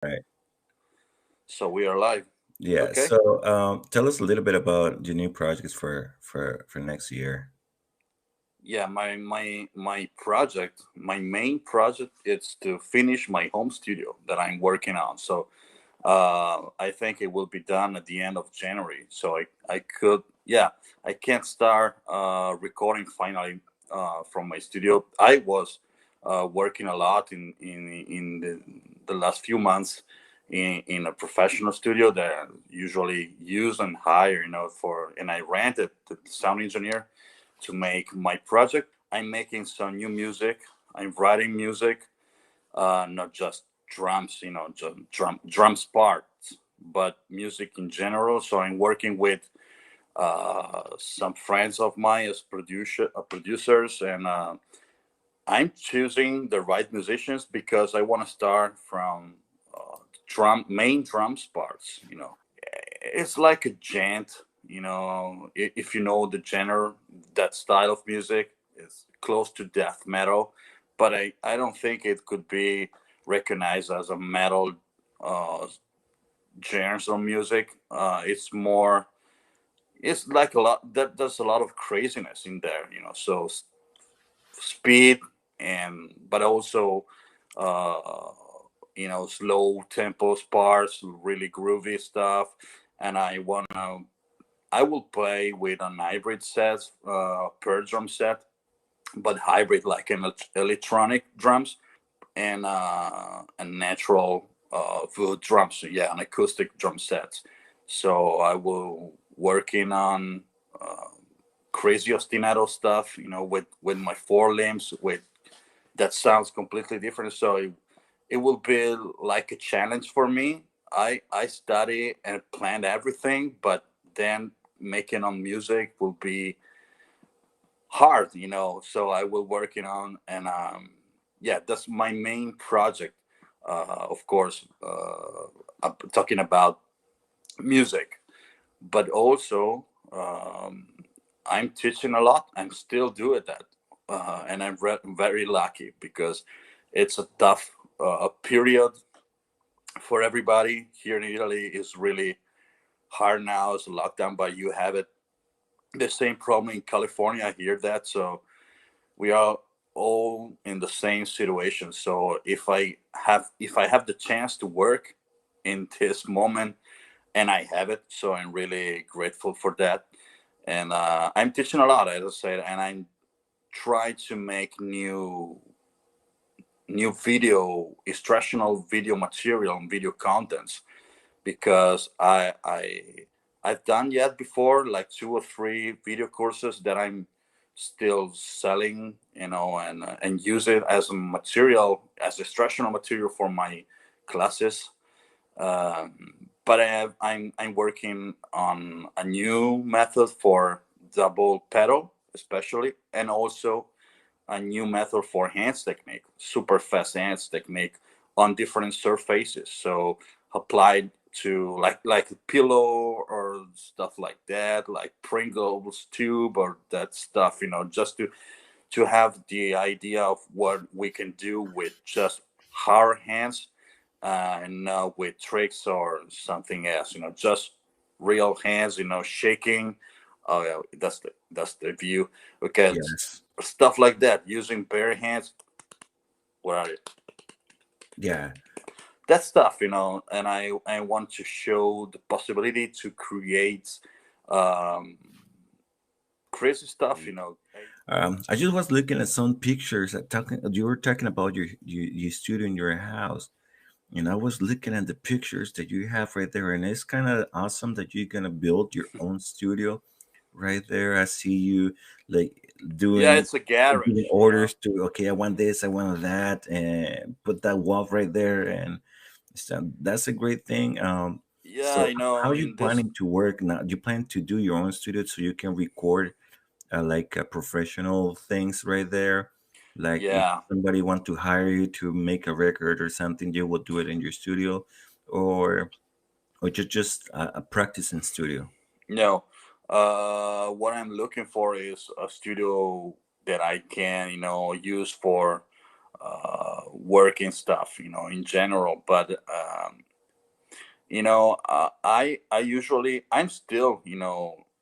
Right. So we are live. Yeah. Okay. So, tell us a little bit about your new projects for next year. Yeah, my project, my main project is to finish my home studio that I'm working on. So I think it will be done at the end of January. So I could, yeah, I can start recording finally from my studio. I was working a lot in the last few months in a professional studio that I usually use and hire, for, and I rented the sound engineer to make my project. I'm making some new music. I'm writing music, not just drums, just drums parts, but music in general. So I'm working with some friends of mine as producers, and I'm choosing the right musicians because I want to start from main drums parts. It's like a gent. If you know the genre, that style of music is close to death metal, but I don't think it could be recognized as a metal uh, genre of music. It's more, it's like a lot that there's a lot of craziness in there. So speed, and but also uh, slow tempo parts, really groovy stuff, and I will play with an hybrid set, per drum set, but hybrid like an electronic drums and natural wood drums. So yeah, an acoustic drum set. So I will working on uh, crazy ostinato stuff, with my four limbs, with that sounds completely different. So it will be like a challenge for me. I study and planned everything, but then making on music will be hard, so I will working on, and yeah, that's my main project. Of course, I'm talking about music, but also I'm teaching a lot. I'm still doing that, and I'm very lucky because it's a tough period for everybody here in Italy. Is really hard now. It's a lockdown, but you have it the same problem in California. I hear that, so we are all in the same situation. So if I have the chance to work in this moment, and I have it, so I'm really grateful for that. And I'm teaching a lot, as I said, and I'm trying to make new video, instructional video material and video contents, because I've done yet before like two or three video courses that I'm still selling, and use it as a material, as instructional material for my classes. But I'm working on a new method for double pedal, especially, and also a new method for hands technique, super fast hands technique on different surfaces. So applied to like a pillow or stuff like that, like Pringles tube or that stuff, just to have the idea of what we can do with just our hands, and not with tricks or something else, just real hands, shaking. Oh yeah, that's the view. Okay, Yes. stuff like that using bare hands. Where are you? Yeah. That stuff, and I want to show the possibility to create um crazy stuff, I just was looking at some pictures. You were talking about your studio in your house, and I was looking at the pictures that you have right there, and it's kind of awesome that you're gonna build your own studio right there. I see you like Yeah, doing it's a giving garage. orders to, okay, I want this, I want that, and put that wall right there, and so that's a great thing. Yeah, So how are you in this. planning to work now? Do you plan to do your own studio so you can record like professional things right there? Like if Yeah. somebody want to hire you to make a record or something, you will do it in your studio, or just a practicing studio. No. What I'm looking for is a studio that I can, use for working stuff, in general. But I usually, I'm still,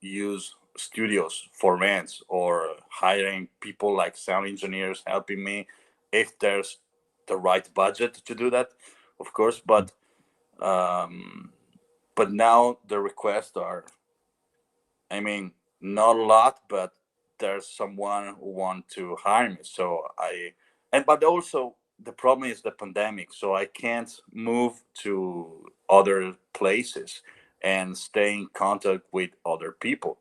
use studios for rents, or hiring people like sound engineers helping me if there's the right budget to do that, of course. Um, but now the requests are, I mean, not a lot, but there's someone who want to hire me. So but also the problem is the pandemic. So I can't move to other places and stay in contact with other people.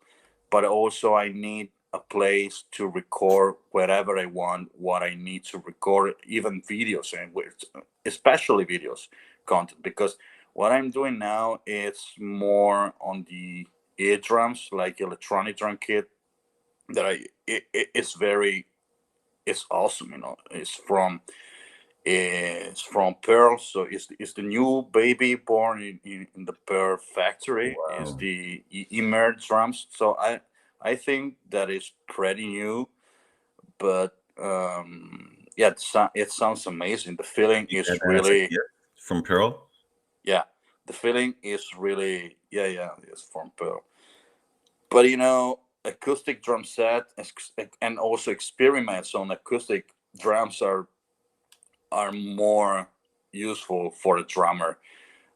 But also I need a place to record wherever I want, what I need to record, even videos, and especially videos content, because what I'm doing now is more on the ear drums, like electronic drum kit, that it's very, it's awesome. It's from Pearl, so it's the new baby born in the Pearl factory. Is Wow. the Emer drums. So I think that is pretty new, but yeah, it sounds amazing. The feeling You is got that as a really, gift from Pearl? yeah, the feeling is really, yeah, it's from Pearl. But acoustic drum set, and also experiments on acoustic drums are more useful for a drummer.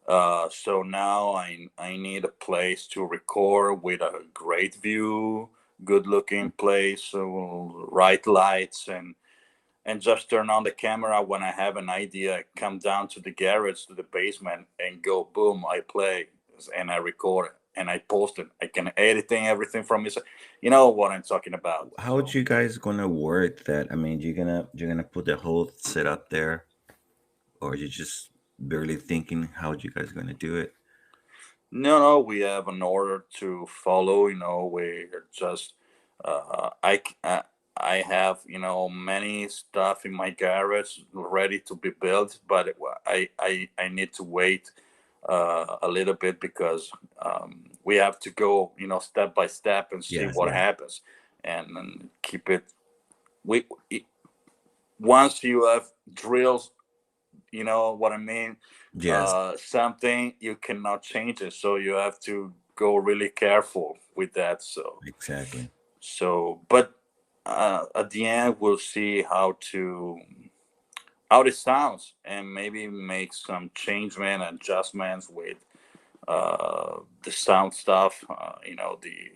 So now I need a place to record with a great view, good looking place, so right lights, and just turn on the camera when I have an idea, come down to the garage, to the basement, and go boom, I play, and I record it, and I post it. I can editing everything from this. You know what I'm talking about. How So you guys gonna work that? I mean, you're gonna put the whole setup there, or you just barely thinking how you guys gonna do it? no, we have an order to follow. We're just I have many stuff in my garage ready to be built, but I need to wait a little bit, because we have to go step by step and see Yes, what yeah. happens, and keep it. We it, Once you have drills, you know what I mean. Yes, Something you cannot change it, so you have to go really careful with that. So exactly. but at the end we'll see how it sounds, and maybe make some changement adjustments with the sound stuff. The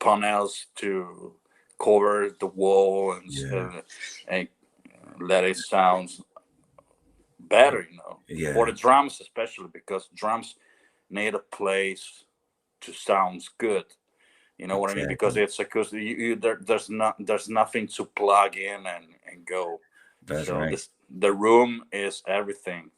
panels to cover the wall, Yeah, and let it sound better. For yeah, the drums, especially, because drums need a place to sound good. You know what I mean? Because exactly. it's acoustic. There's nothing to plug in and go. That's So right. the room is everything.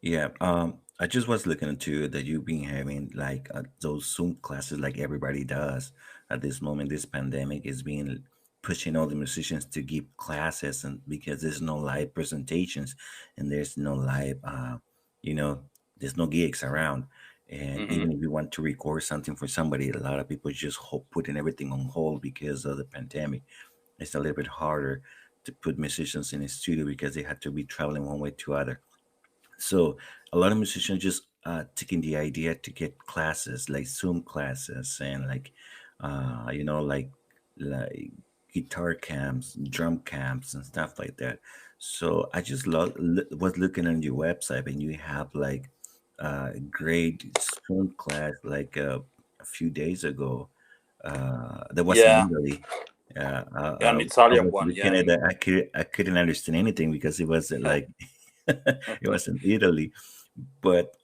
Yeah. I just was looking into that you've been having like those Zoom classes like everybody does at this moment. This pandemic is being pushing all the musicians to give classes, and because there's no live presentations and there's no live, you know, there's no gigs around. And Hmm. even if you want to record something for somebody, a lot of people just putting everything on hold because of the pandemic. It's a little bit harder to put musicians in a studio because they had to be traveling one way to other. So a lot of musicians just taking the idea to get classes like Zoom classes, and like like guitar camps, drum camps, and stuff like that. So I just was looking on your website, and you have like great Zoom class like a few days ago. That was in Yeah, Italy. an I Italian was one. looking Yeah, at that. I couldn't understand anything because it was like it was in Italy. But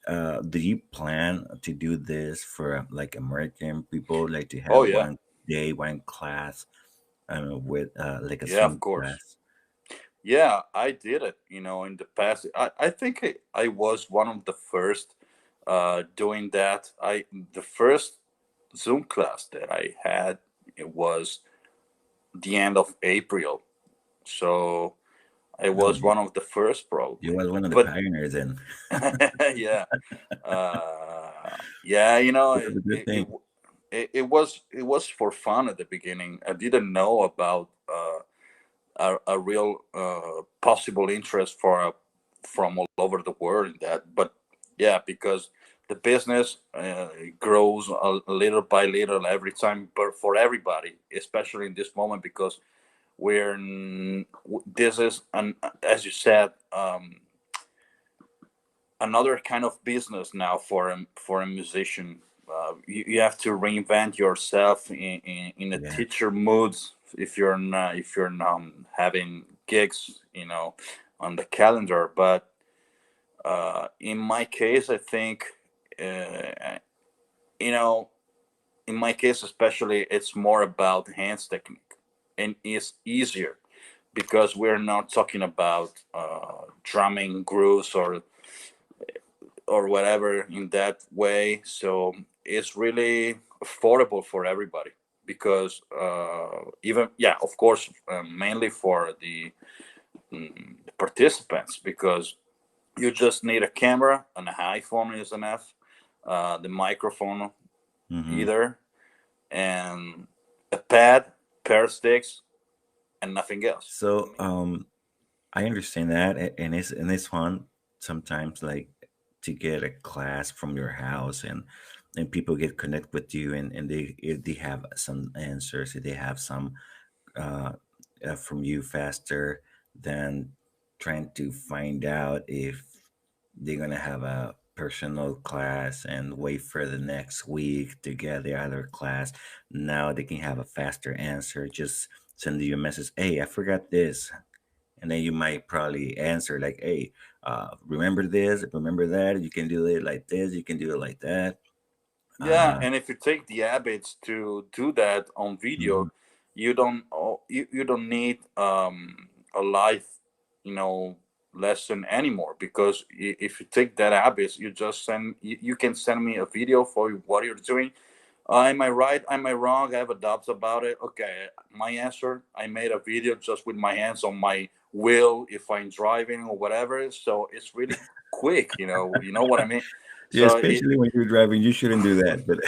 do you plan to do this for like American people, like to oh have yeah, one day, one class, with like a yeah, of Zoom course. class? Yeah, I did it. In the past, I think I was one of the first doing that. The first Zoom class that I had, it was the end of April. So I No, was one of the first, you probably. was one of the But pioneers, and yeah, yeah, it was a good thing. it was for fun at the beginning. I didn't know about a real possible interest from all over the world in that. But yeah, because the business grows a little by little every time, but for everybody, especially in this moment, because this is an, as you said, another kind of business now for a musician. You have to reinvent yourself in a Yeah. teacher mood if you're not having gigs, on the calendar. But in my case, I think, uh, you know, in my case especially, it's more about hands technique, and it's easier because we're not talking about drumming grooves or whatever in that way. So it's really affordable for everybody because even, yeah, of course, mainly for the participants, because you just need a camera and an iPhone is enough, the microphone Hmm. either, and a pad, pair of sticks, and nothing else. So I understand that, and it's fun sometimes, like to get a class from your house, and people get connect with you, and they have some answers, they have some uh, from you faster than trying to find out if they're gonna have a personal class and wait for the next week to get the other class. Now they can have a faster answer. Just send you a message. Hey, I forgot this, and then you might probably answer like, "Hey, remember this? Remember that? You can do it like this. You can do it like that." Yeah, Uh, and if you take the habits to do that on mhm. video, you don't need a live, you know, lesson anymore, because if you take that habits, you can send me a video for what you're doing. Am I right? Am I wrong? I have a doubt about it. Okay, my answer. I made a video just with my hands on my wheel if I'm driving or whatever. So it's really quick. You know what I mean. Yeah, So especially when you're driving, you shouldn't do that. But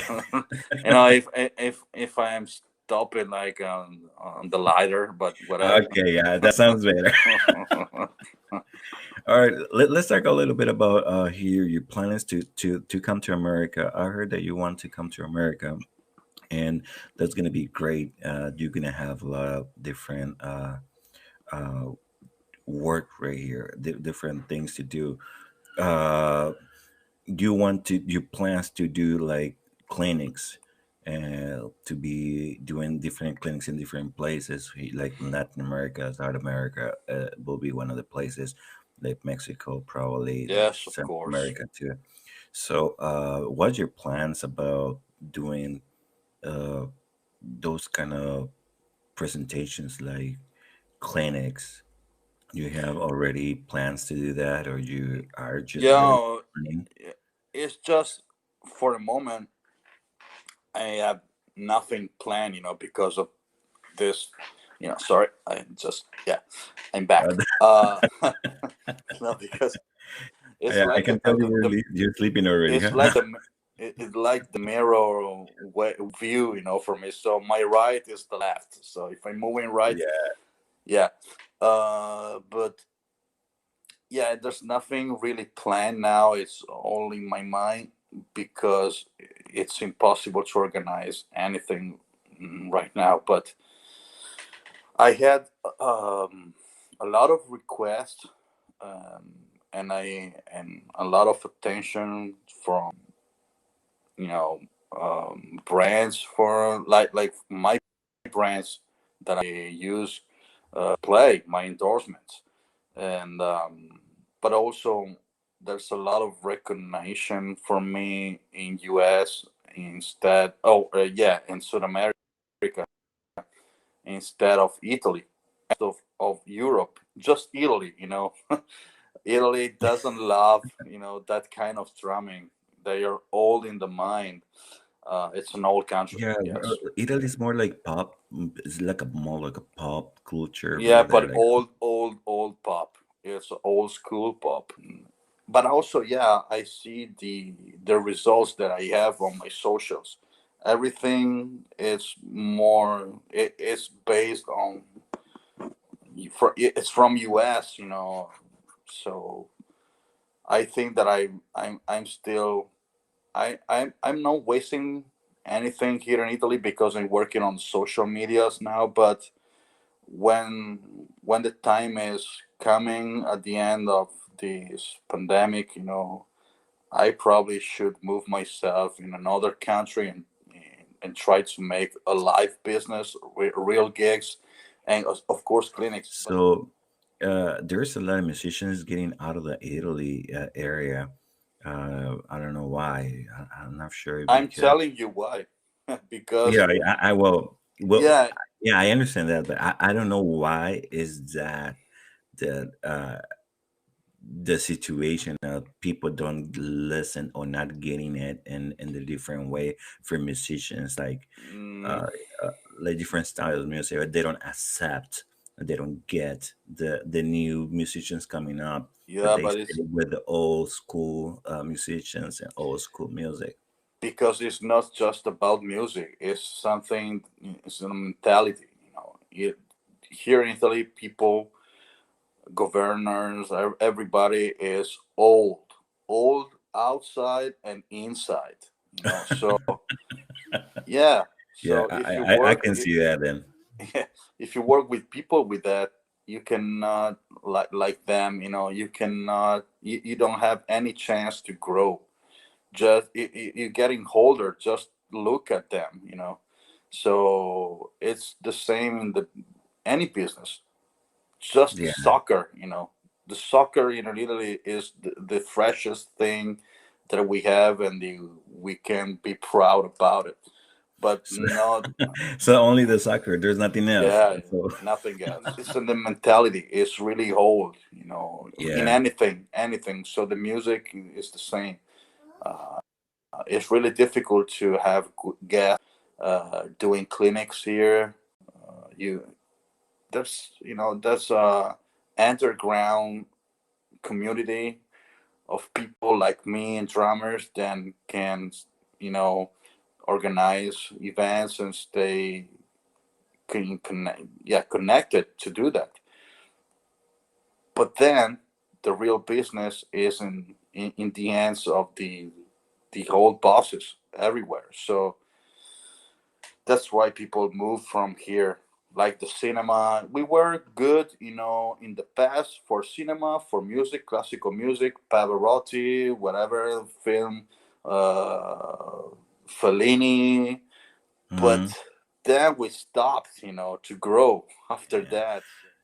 if I am stopping like on the lighter, but whatever. okay, yeah, that sounds better. All right, let's talk a little bit about here your plans to come to America. I heard that you want to come to America, and that's gonna be great. You're gonna have a lot of different uh, work right here, different things to do. Uh, do you want to your plans to do like clinics and to be doing different clinics in different places like Latin America, South America will be one of the places, like Mexico, probably like Yes, of Central course. America too. So what's your plans about doing uh, those kind of presentations like clinics? You have already plans to do that, or you are just really Yeah, planning? it's just for the moment I have nothing planned, because of this. Sorry, I just yeah, I'm back. No, because it's I like can tell you you're sleeping already, it's huh? like it's like the mirror view, for me. So my right is the left. So if I'm moving right, Yeah. yeah. But yeah, there's nothing really planned now. It's all in my mind because it's impossible to organize anything right now. But I had a lot of requests, um, and a lot of attention from you know brands, for like my brands that I use play my endorsements, and but also there's a lot of recognition for me in US instead. Oh, yeah, in South America instead of Italy, of Europe, just Italy. Italy doesn't love that kind of drumming. They are old in the mind. It's an old country, Yeah, yes. Italy is more like pop. It's like a more like a pop culture Yeah, where they're but like, old pop. It's old school pop. But also, yeah, I see the results that I have on my socials. Everything is more. It's based on it's from US, so I think that I'm still I'm not wasting anything here in Italy because I'm working on social medias now. But when the time is coming at the end of this pandemic, I probably should move myself in another country and try to make a live business, real gigs, and of course clinics. But So there's a lot of musicians getting out of the Italy area. I don't know why. I'm not sure I'm because telling you why, because yeah, well, yeah, yeah, I understand that, but I don't know why is that that the situation of people don't listen or not getting it in the different way for musicians mm, uh, uh like different styles of music, or they don't accept, they don't get the new musicians coming up, but yeah, they but stay it's with the old school musicians and old school music. because it's not just about music. It's something. It's a mentality. Here in Italy, people, governors, everybody is old outside and inside. So yeah. Yeah, So if you I work, can see that then. if you work with people with that, you cannot like them. You cannot. You don't have any chance to grow. Just you're getting older. Just look at them. So it's the same in the any business. Just Yeah. soccer. The soccer in Italy is the freshest thing that we have, and we can be proud about it. But So, not, so only the soccer, there's nothing else. yeah, So nothing else. It's in the mentality. It's really old. In yeah. anything. So the music is the same. Uh, it's really difficult to have guests doing clinics here. You that's underground community of people like me and drummers then can you know organize events and stay connected to do that. But then the real business is in the hands of the old bosses everywhere. So that's why people move from here. Like the cinema, we were good, in the past for cinema, for music, classical music, Pavarotti, whatever film, uh, Fellini. But Mhm. then we stopped, to grow after Yeah. that.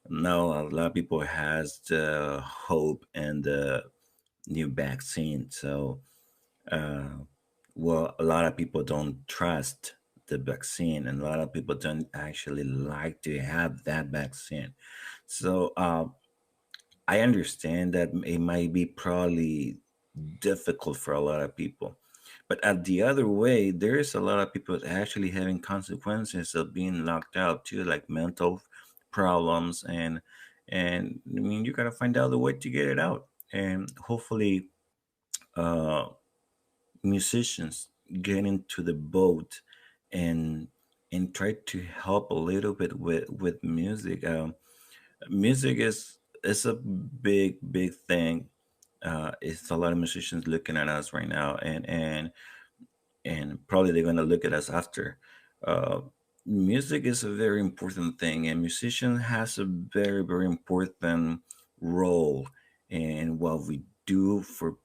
Now a lot of people has the hope and the new vaccine. So uh well, a lot of people don't trust the vaccine, and a lot of people don't actually like to have that vaccine. So I understand that it might be probably difficult for a lot of people. But at the other way, there's a lot of people actually having consequences of being locked out too, like mental problems, and I mean you gotta find out the way to get it out. And hopefully uh musicians get into the boat and try to help a little bit with music. Music is a big thing. It's a lot of musicians looking at us right now, and probably they're gonna look at us after. Uh, Music is a very important thing, and musician has a very important role in what we do for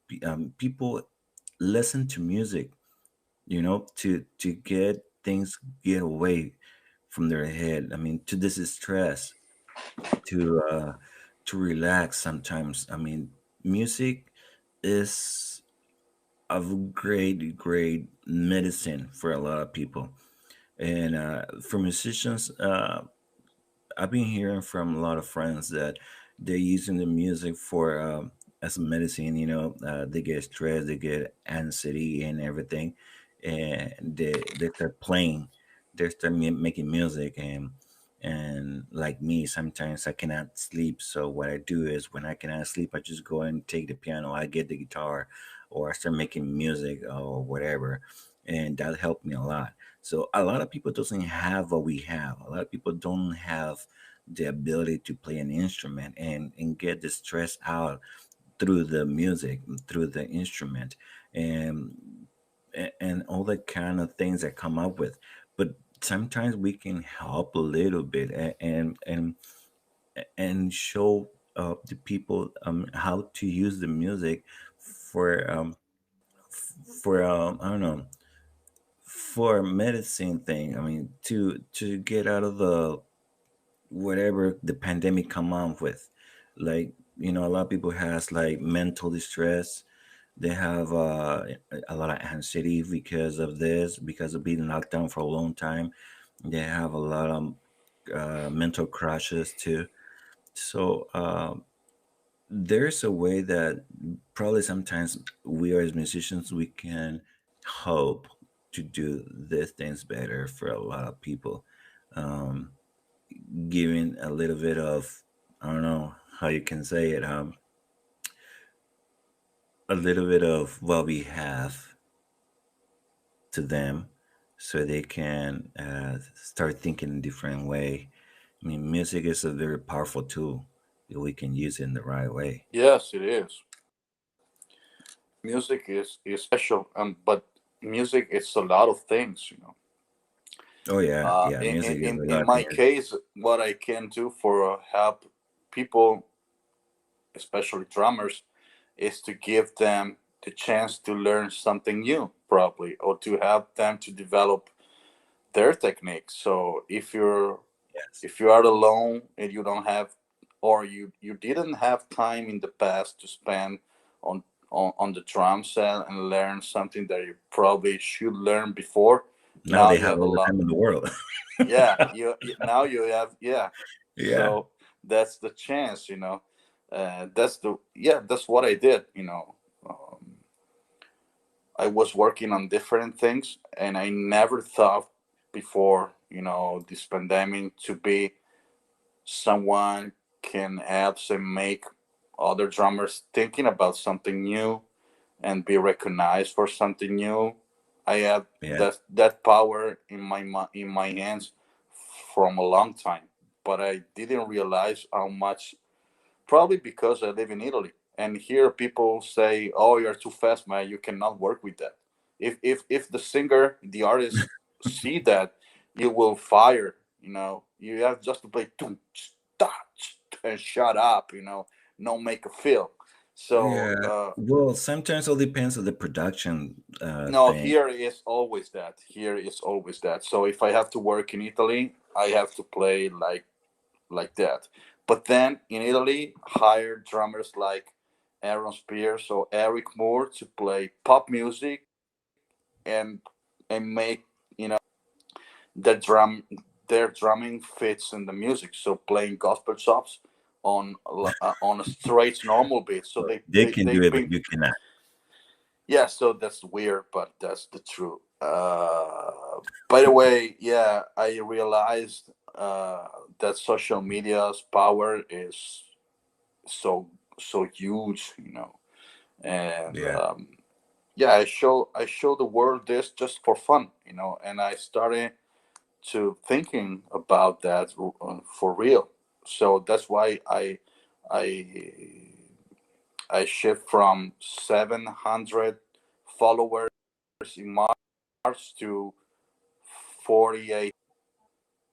people. Listen to music, to get things get away from their head. I mean, to distress, to relax sometimes. I mean, music is a great medicine for a lot of people. And for musicians, I've been hearing from a lot of friends that they're using the music for as a medicine. They get stressed, they get anxiety and everything, and they start playing, they start making music. And like me, sometimes I cannot sleep. So what I do is when I cannot sleep, I just go and take the piano, I get the guitar, or I start making music or whatever, and that helped me a lot. So a lot of people doesn't have what we have. A lot of people don't have the ability to play an instrument and get the stress out through the music, through the instrument, and and all the kind of things that come up with. But sometimes we can help a little bit, and show the people how to use the music for for I don't know, for medicine thing. I mean, to get out of the whatever the pandemic come up with. Like, a lot of people has like mental distress. They have a lot of anxiety because of this, because of being locked down for a long time. They have a lot of mental crashes too. So there's a way that probably sometimes we as musicians we can hope to do these things better for a lot of people. Um, Giving a little bit of, I don't know how you can say it, a little bit of what we have to them, so they can start thinking in a different way. I mean, music is a very powerful tool if we can use it in the right way. Yes, it is. Music is special, but music is a lot of things, you know. Oh yeah, Uh, yeah, in, music in is in a in lot of my things. case, what I can do for help people, especially drummers, is to give them the chance to learn something new, probably, or to help them to develop their technique. So Yes. if you are alone and you don't have, or you didn't have time in the past to spend on on the drum set and learn something that you probably should learn before, Now now they you have have a all the lot. time in the world. Yeah, now you have, yeah. Yeah. So that's the chance, you know. That's the Yeah, that's what I did, you know. I was working on different things, and I never thought before, you know, this pandemic to be someone can help and make other drummers thinking about something new and be recognized for something new. I have Yeah. that power in in my hands from a long time, but I didn't realize how much. Probably because I live in Italy, and here people say, "Oh, you're too fast, man. You cannot work with that." If the singer, the artist, see that, you will fire. You know, you have just to play and shut up. You know, no make a feel. So Yeah. Well, sometimes it all depends on the production no, thing. here is always that. Here is always that. So if I have to work in Italy, I have to play like that. But then in Italy, hire drummers like Aaron Spears or Eric Moore to play pop music and make, you know, the drum their drumming fits in the music. So playing gospel chops on a straight normal beat. So They can do they've it, but been, you cannot. yeah. So that's weird, but that's the truth. By the way, yeah, I realized that social media's power is so huge, you know. And Yeah. yeah, I show the world this just for fun, you know. And I started to thinking about that for real. So that's why I I shift from 700 followers in March to 48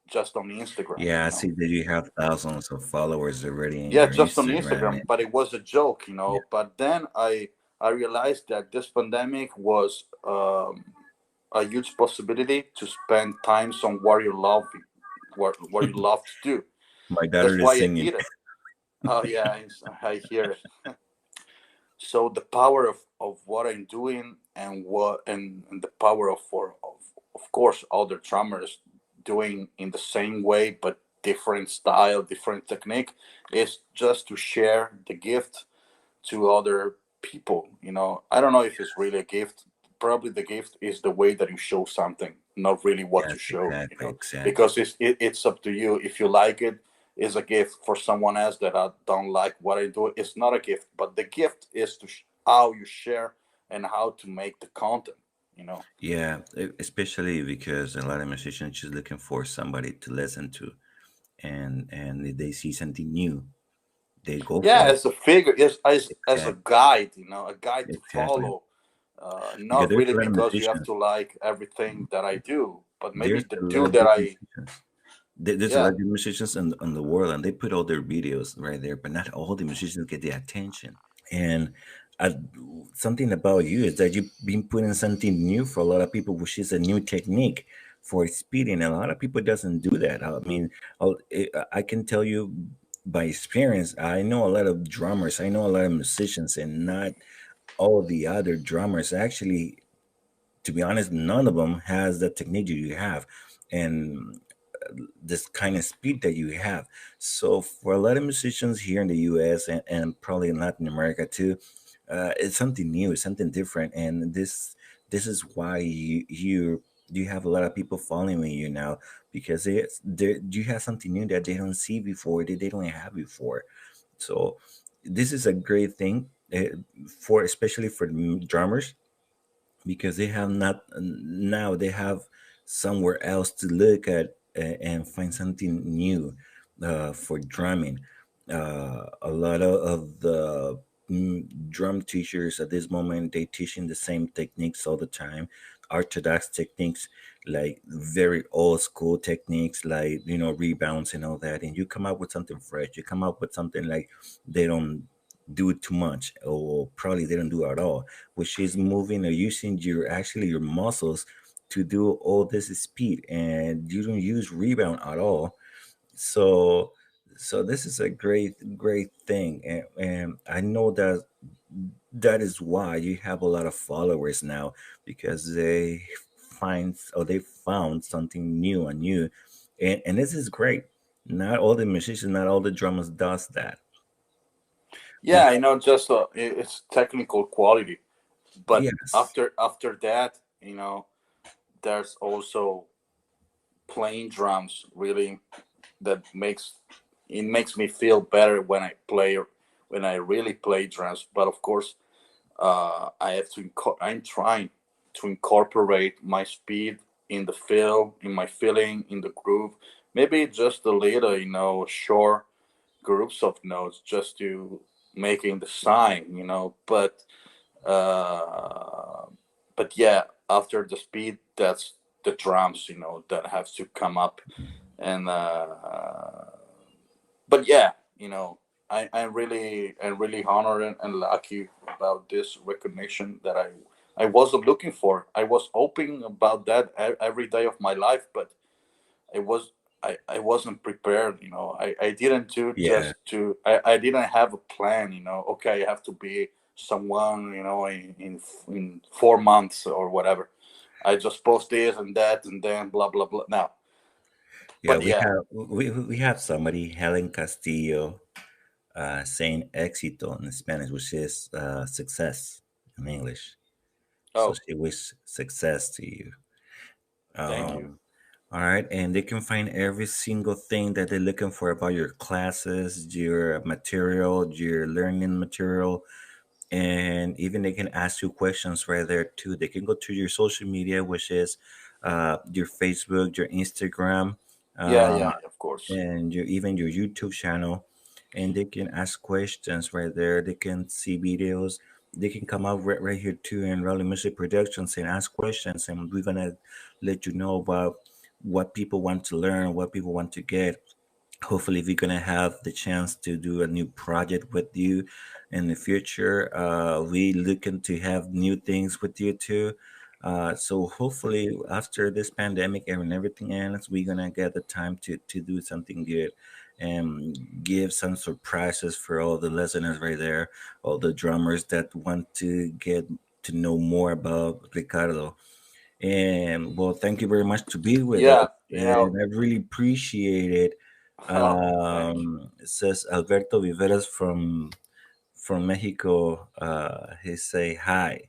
just on Instagram, Yeah, you I know. see that you have thousands of followers already in Yeah, your just on Instagram. Instagram, but it was a joke, you Yeah. know. But then I realized that this pandemic was a huge possibility to spend times on what you love, what you love to do. My That's daughter is why I singing. did it. Oh yeah, I hear it. So the power of what I'm doing, and the power of course other drummers doing in the same way but different style, different technique, is just to share the gift to other people. You know, I don't know if it's really a gift. Probably the gift is the way that you show something, not really what Yes, you show. You exactly, know, exactly. because it's up to you. If you like it, is a gift. For someone else that I don't like what I do, it's not a gift. But the gift is to how you share and how to make the content. You know. Yeah, especially because a lot of musicians just looking for somebody to listen to, and they see something new, they go Yeah, for it. as a figure, as a Exactly, guide, a guide to exactly. follow. Because Not there's really a lot of because you have musicians. to like everything that I do, but maybe There's the a lot two of that good I, musicians. There's a lot yeah, of good musicians in the world, and they put all their videos right there, but not all the musicians get the attention. And I, something about you is that you've been putting something new for a lot of people, which is a new technique for speeding. And a lot of people doesn't do that. I mean, I can tell you by experience. I know a lot of drummers. I know a lot of musicians, and not all the other drummers. Actually, to be honest, none of them has the technique you have, and this kind of speed that you have. So for a lot of musicians here in the U.S. and probably in Latin America too, it's something new, it's something different, and this is why you have a lot of people following you now, because you have something new that they don't see before, that they don't have before. So this is a great thing, for especially for the drummers, because they have not now they have somewhere else to look at, and find something new, for drumming. A lot of the drum teachers at this moment, they teaching the same techniques all the time, orthodox techniques, like very old school techniques, like rebounds and all that, and you come up with something fresh, you come up with something like they don't do too much, or probably they don't do at all, which is moving or using your muscles to do all this speed, and you don't use rebound at all. So this is a great thing, and I know that that is why you have a lot of followers now, because they found something new and new, and this is great. Not all the musicians, not all the drummers does that. yeah, just it's technical quality. But Yes. after that, there's also playing drums. Really, that makes me feel better when I really play drums. But of course, I'm trying to incorporate my speed in the feel, in my feeling, in the groove. Maybe just a little, short groups of notes just to making the sign, uh, but yeah, after the speed, that's the drums, that have to come up, and but yeah, I'm really honored and lucky about this recognition that I wasn't looking for. I was hoping about that every day of my life, but I was I wasn't prepared. I didn't do Yeah. I didn't have a plan. Okay, I have to be someone. In 4 months or whatever. I just post this and that and then blah blah blah. Now, Yeah, but yeah. we have somebody, Helen Castillo, saying éxito in Spanish, which is success in English. So Oh, she wish success to you. thank you. All right, and they can find every single thing that they're looking for about your classes, your material, your learning material, and even they can ask you questions right there too. They can go to your social media, which is your Facebook, your Instagram, Yeah, uh, yeah, of course. and even your YouTube channel, and they can ask questions right there. They can see videos. They can come out right here too in Raleigh Music Productions and ask questions, and we're gonna let you know about what people want to learn, what people want to get. Hopefully, we're gonna have the chance to do a new project with you in the future. We looking to have new things with you too. So hopefully, after this pandemic and everything ends, we're gonna get the time to do something good and give some surprises for all the listeners right there, all the drummers that want to get to know more about Ricardo. And well, thank you very much to be with us, Yeah, and I really appreciate it. oh, thank you. It says Alberto Viveras from Mexico. He say hi,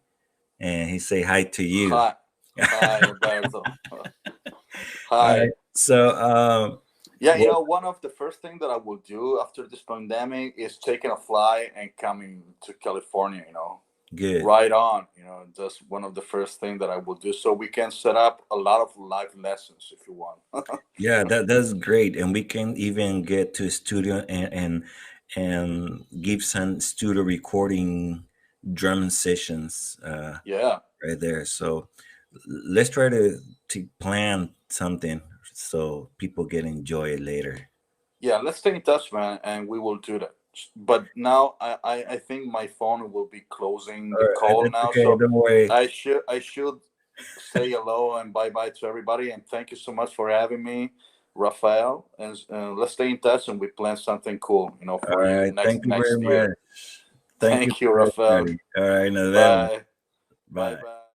and he say hi to you. Hi, hi, Alberto. All right. Hi. So, Yeah, well, one of the first thing that I will do after this pandemic is taking a flight and coming to California. Good. Right on. That's one of the first thing that I will do. So we can set up a lot of live lessons if you want. Yeah, that's great, and we can even get to a studio and give some studio recording drum sessions Yeah. right there. So let's try to plan something so people can enjoy it later. Yeah, let's stay in touch, man, and we will do that. But now I think my phone will be closing All the right, call that's now. okay. So Don't worry. I should say hello and bye bye to everybody, and thank you so much for having me, Rafael. And let's stay in touch, and we plan something cool, All for you right, thank next you very next year. much. Thank you Thank you, for Rafael. everybody. All right, nos vemos. Bye. Bye Bye. bye.